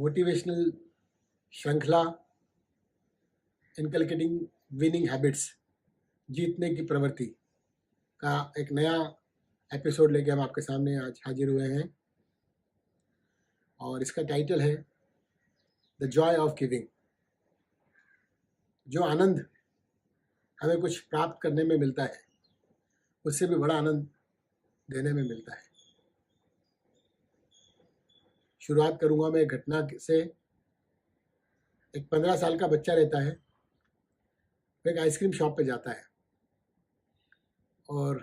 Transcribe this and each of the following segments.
Motivational श्रृंखला inculcating winning habits, जीतने की प्रवृत्ति का एक नया एपिसोड लेके हम आपके सामने आज हाजिर हुए हैं और इसका टाइटल है द जॉय ऑफ गिविंग। जो आनंद हमें कुछ प्राप्त करने में मिलता है उससे भी बड़ा आनंद देने में मिलता है। शुरुआत करूंगा मैं एक घटना से। एक 15 साल का बच्चा रहता है, वो एक आइसक्रीम शॉप पे जाता है और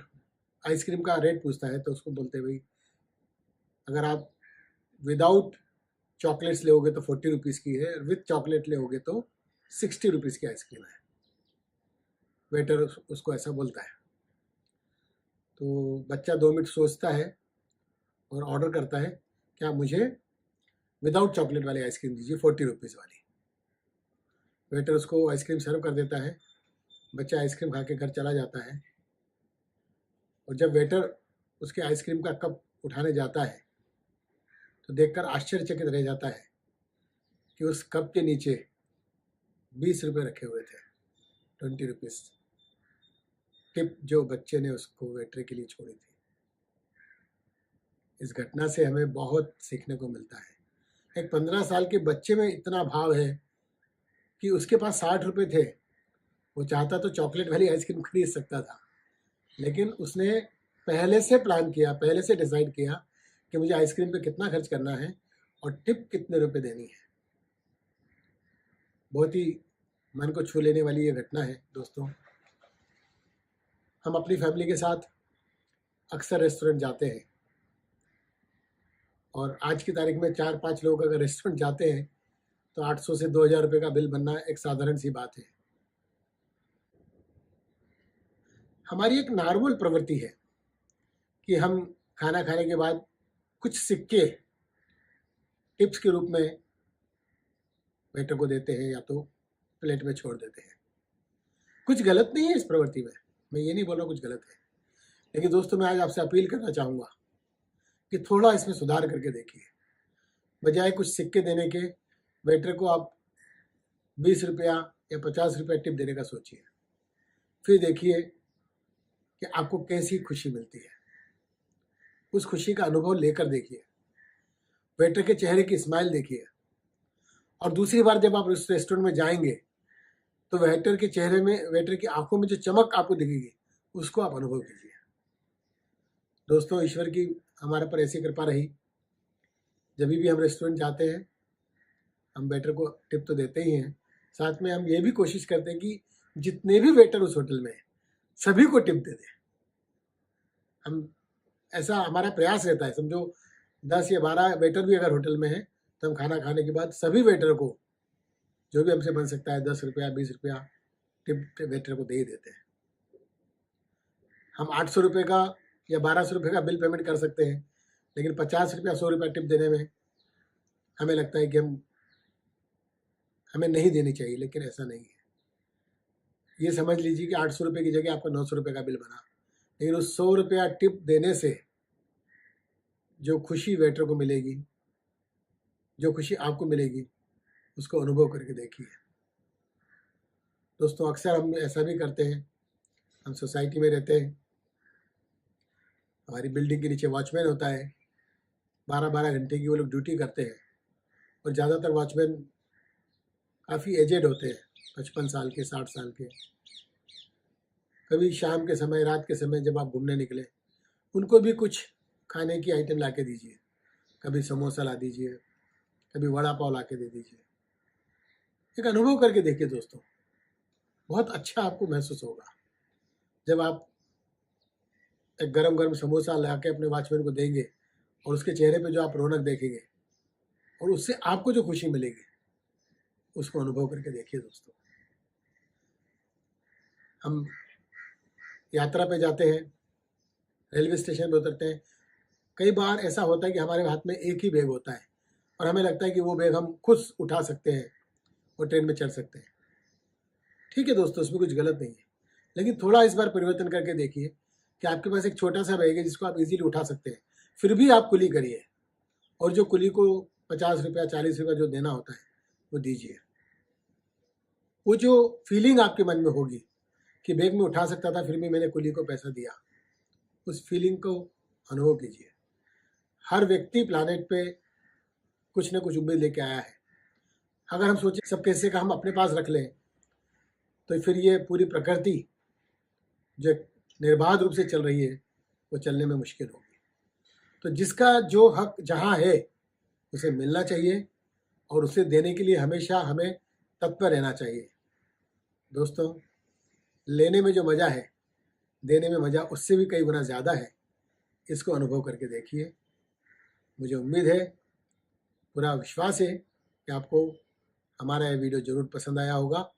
आइसक्रीम का रेट पूछता है। तो उसको बोलते हैं, भाई अगर आप विदाउट चॉकलेट्स लोगे तो 40 रुपीज़ की है, विथ चॉकलेट लोगे तो 60 रुपीज़ की आइसक्रीम है। वेटर उसको ऐसा बोलता है। तो बच्चा 2 मिनट सोचता है और ऑर्डर करता है, क्या मुझे विदाउट चॉकलेट वाली आइसक्रीम दीजिए 40 रुपीज़ वाली। वेटर उसको आइसक्रीम सर्व कर देता है। बच्चा आइसक्रीम खा के घर चला जाता है और जब वेटर उसके आइसक्रीम का कप उठाने जाता है तो देखकर आश्चर्यचकित रह जाता है कि उस कप के नीचे 20 रुपये रखे हुए थे, 20 रुपीज़ टिप जो बच्चे ने उसको वेटर के लिए छोड़ी थी। इस घटना से हमें बहुत सीखने को मिलता है। एक 15 साल के बच्चे में इतना भाव है कि उसके पास 60 रुपये थे। वो चाहता तो चॉकलेट वाली आइसक्रीम खरीद सकता था, लेकिन उसने पहले से प्लान किया, पहले से डिसाइड किया कि मुझे आइसक्रीम पे कितना खर्च करना है और टिप कितने रुपए देनी है। बहुत ही मन को छू लेने वाली ये घटना है दोस्तों। हम अपनी फैमिली के साथ अक्सर रेस्टोरेंट जाते हैं और आज की तारीख में 4-5 लोग अगर रेस्टोरेंट जाते हैं तो 800 से 2000 रुपये का बिल बनना एक साधारण सी बात है। हमारी एक नॉर्मल प्रवृत्ति है कि हम खाना खाने के बाद कुछ सिक्के टिप्स के रूप में वेटर को देते हैं या तो प्लेट में छोड़ देते हैं। कुछ गलत नहीं है इस प्रवृत्ति में, मैं ये नहीं बोल रहा कुछ गलत है, लेकिन दोस्तों मैं आज आपसे अपील करना चाहूँगा कि थोड़ा इसमें सुधार करके देखिए। बजाय कुछ सिक्के देने के वेटर को आप 20 रुपया या 50 रुपया टिप देने का सोचिए। फिर देखिए कि आपको कैसी खुशी मिलती है। उस खुशी का अनुभव लेकर देखिए, वेटर के चेहरे की स्माइल देखिए और दूसरी बार जब आप उस रेस्टोरेंट में जाएंगे तो वेटर के चेहरे में, वेटर की आंखों में जो चमक आपको दिखेगी उसको आप अनुभव कीजिए। दोस्तों, ईश्वर की हमारे पर ऐसी कृपा रही, जब भी हम रेस्टोरेंट जाते हैं हम वेटर को टिप तो देते ही हैं, साथ में हम ये भी कोशिश करते हैं कि जितने भी वेटर उस होटल में हैं सभी को टिप दे दें। हम ऐसा हमारा प्रयास रहता है। समझो 10 या 12 वेटर भी अगर होटल में है तो हम खाना खाने के बाद सभी वेटर को जो भी हमसे बन सकता है 10 रुपया 20 रुपया टिप वेटर को दे ही देते हैं। हम 800 रुपये का या 1200 रुपये का बिल पेमेंट कर सकते हैं, लेकिन 50 रुपया 100 रुपया टिप देने में हमें लगता है कि हमें नहीं देनी चाहिए, लेकिन ऐसा नहीं है। ये समझ लीजिए कि 800 रुपये की जगह आपका 900 रुपये का बिल बना, लेकिन उस 100 रुपया टिप देने से जो खुशी वेटर को मिलेगी, जो खुशी आपको मिलेगी, उसको अनुभव करके देखिए। दोस्तों, अक्सर हम ऐसा भी करते हैं, हम सोसाइटी में रहते हैं, हमारी बिल्डिंग के नीचे वॉचमैन होता है, 12-12 घंटे की वो लोग ड्यूटी करते हैं और ज़्यादातर वॉचमैन काफ़ी एजेड होते हैं, 55 साल के, 60 साल के। कभी शाम के समय, रात के समय जब आप घूमने निकले, उनको भी कुछ खाने की आइटम ला के दीजिए। कभी समोसा ला दीजिए, कभी वड़ा पाव ला के दे दीजिए। एक अनुभव करके देखिए दोस्तों, बहुत अच्छा आपको महसूस होगा जब आप एक गरम गरम समोसा ला के अपने वॉचमैन को देंगे और उसके चेहरे पे जो आप रौनक देखेंगे और उससे आपको जो खुशी मिलेगी उसको अनुभव करके देखिए। दोस्तों, हम यात्रा पे जाते हैं, रेलवे स्टेशन पे उतरते हैं, कई बार ऐसा होता है कि हमारे हाथ में एक ही बैग होता है और हमें लगता है कि वो बैग हम खुद उठा सकते हैं और ट्रेन में चढ़ सकते हैं। ठीक है दोस्तों, उसमें कुछ गलत नहीं है, लेकिन थोड़ा इस बार परिवर्तन करके देखिए कि आपके पास एक छोटा सा बैग है जिसको आप इजीली उठा सकते हैं, फिर भी आप कुली करिए और जो कुली को ₹50 ₹40 जो देना होता है वो दीजिए। वो जो फीलिंग आपके मन में होगी कि बैग में उठा सकता था फिर भी मैंने कुली को पैसा दिया, उस फीलिंग को अनुभव कीजिए। हर व्यक्ति प्लानेट पे कुछ न कुछ उम्मीद लेके आया है। अगर हम सोचें सब पैसे का हम अपने पास रख लें तो फिर ये पूरी प्रकृति जो निर्बाध रूप से चल रही है वो चलने में मुश्किल होगी। तो जिसका जो हक जहाँ है उसे मिलना चाहिए और उसे देने के लिए हमेशा हमें तत्पर रहना चाहिए। दोस्तों, लेने में जो मज़ा है देने में मज़ा उससे भी कई गुना ज़्यादा है। इसको अनुभव करके देखिए। मुझे उम्मीद है, पूरा विश्वास है कि आपको हमारा यह वीडियो ज़रूर पसंद आया होगा।